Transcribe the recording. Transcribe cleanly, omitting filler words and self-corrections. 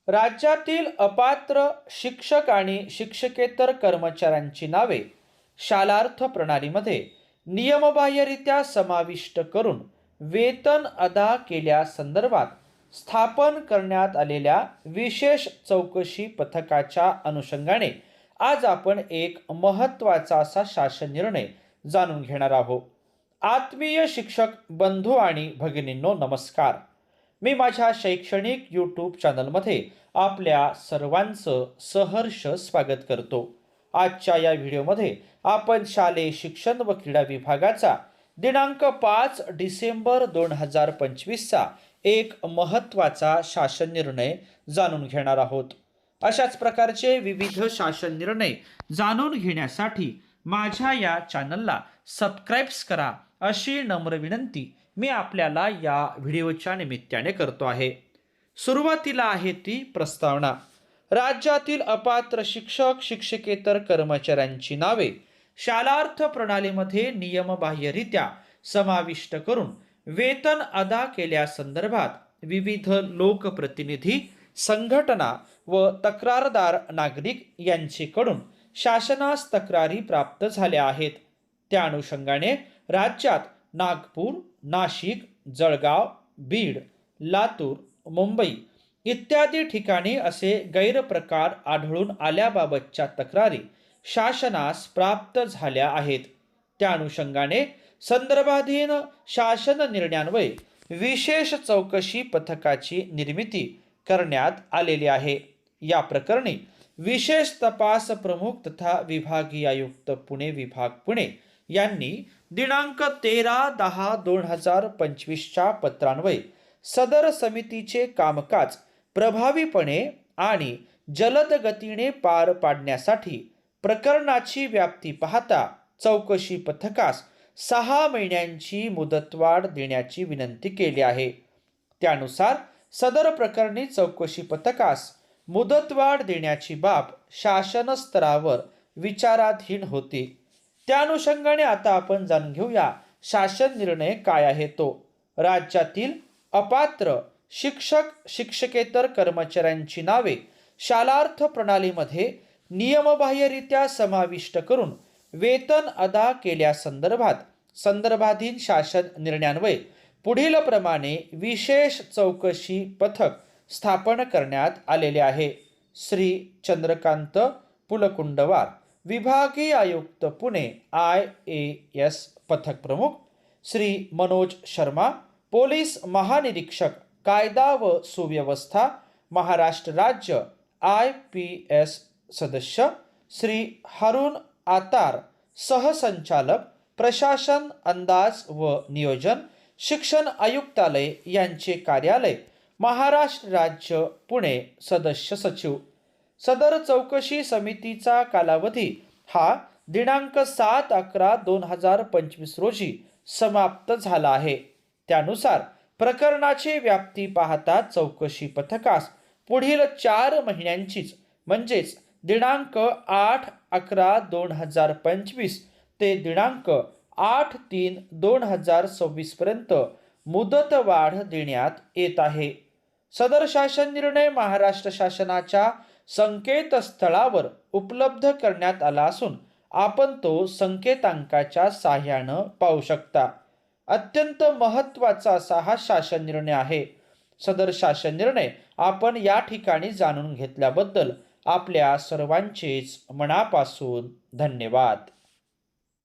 राज्यातील अपात्र शिक्षक आणि शिक्षकेतर कर्मचाऱ्यांची नावे शालार्थ प्रणालीमध्ये नियमबाह्यरित्या समाविष्ट करून वेतन अदा केल्यासंदर्भात स्थापन करण्यात आलेल्या विशेष चौकशी पथकाच्या अनुषंगाने आज आपण एक महत्त्वाचा असा शासन निर्णय जाणून घेणार आहोत. आत्मीय शिक्षक बंधू आणि भगिनींनो, नमस्कार. मी माझ्या शैक्षणिक यूट्यूब चॅनलमध्ये आपल्या सर्वांचं सहर्ष स्वागत करतो. आजच्या या व्हिडिओमध्ये आपण शालेय शिक्षण व क्रीडा विभागाचा दिनांक 5 डिसेंबर 2025चा एक महत्त्वाचा शासन निर्णय जाणून घेणार आहोत. अशाच प्रकारचे विविध शासन निर्णय जाणून घेण्यासाठी माझ्या या चॅनलला सबस्क्राईब करा अशी नम्र विनंती मी आपल्याला या व्हिडिओच्या निमित्ताने करतो आहे. सुरुवातीला आहे ती प्रस्तावना. राज्यातील अपात्र शिक्षक शिक्षकेतर कर्मचाऱ्यांची नावे शालार्थ प्रणालीमध्ये नियमबाह्यरित्या समाविष्ट करून वेतन अदा केल्यासंदर्भात विविध लोकप्रतिनिधी, संघटना व तक्रारदार नागरिक यांच्याकडून शासनास तक्रारी प्राप्त झाल्या आहेत. त्या अनुषंगाने राज्यात नागपूर, नाशिक, जळगाव, बीड, लातूर, मुंबई इत्यादी ठिकाणी असे गैरप्रकार आढळून आल्याबाबतच्या तक्रारी शासनास प्राप्त झाल्या आहेत. त्या अनुषंगाने संदर्भाधीन शासन निर्णयान्वये विशेष चौकशी पथकाची निर्मिती करण्यात आलेली आहे. या प्रकरणी विशेष तपास प्रमुख तथा विभागीय आयुक्त पुणे विभाग पुणे यांनी दिनांक 13/10/2025च्या पत्रान्वये सदर समितीचे कामकाज प्रभावीपणे आणि जलद गतीने पार पाडण्यासाठी प्रकरणाची व्याप्ती पाहता चौकशी पथकास 6 महिन्यांची मुदतवाढ देण्याची विनंती केली आहे. त्यानुसार सदर प्रकरणी चौकशी पथकास मुदतवाढ देण्याची बाब शासन स्तरावर विचाराधीन होती. त्या अनुषंगाने आता आपण जाणून घेऊया शासन निर्णय काय आहे तो. राज्यातील अपात्र शिक्षक शिक्षकेतर कर्मचाऱ्यांची नावे शालार्थ प्रणालीमध्ये नियमबाह्यरित्या समाविष्ट करून वेतन अदा केल्यासंदर्भात संदर्भाधीन शासन निर्णयान्वये पुढील प्रमाणे विशेष चौकशी पथक स्थापन करण्यात आलेले आहे. श्री चंद्रकांत पुलकुंडवार, विभागीय आयुक्त पुणे IAS पथक प्रमुख, श्री मनोज शर्मा, पोलीस महानिरीक्षक कायदा व सुव्यवस्था महाराष्ट्र राज्य IPS सदस्य, श्री हारून आतार, सहसंचालक प्रशासन अंदाज व नियोजन शिक्षण आयुक्तालय यांचे कार्यालय महाराष्ट्र राज्य पुणे सदस्य सचिव. सदर चौकशी समितीचा कालावधी हा दिनांक 7/11/2025 रोजी समाप्त झाला आहे. त्यानुसार प्रकरणाची व्याप्ती पाहता चौकशी पथकास पुढील 4 महिन्यांचीच म्हणजेच दिनांक 8/11/2025 ते दिनांक 8/3/2026 पर्यंत मुदतवाढ देण्यात येत आहे. सदर शासन निर्णय महाराष्ट्र शासनाच्या संकेतस्थळावर उपलब्ध करण्यात आला असून आपण तो संकेतांकाच्या साहाय्याने पाहू शकता. अत्यंत महत्त्वाचा असा हा शासन निर्णय आहे. सदर शासन निर्णय आपण या ठिकाणी जाणून घेतल्याबद्दल आपल्या सर्वांचेच मनापासून धन्यवाद.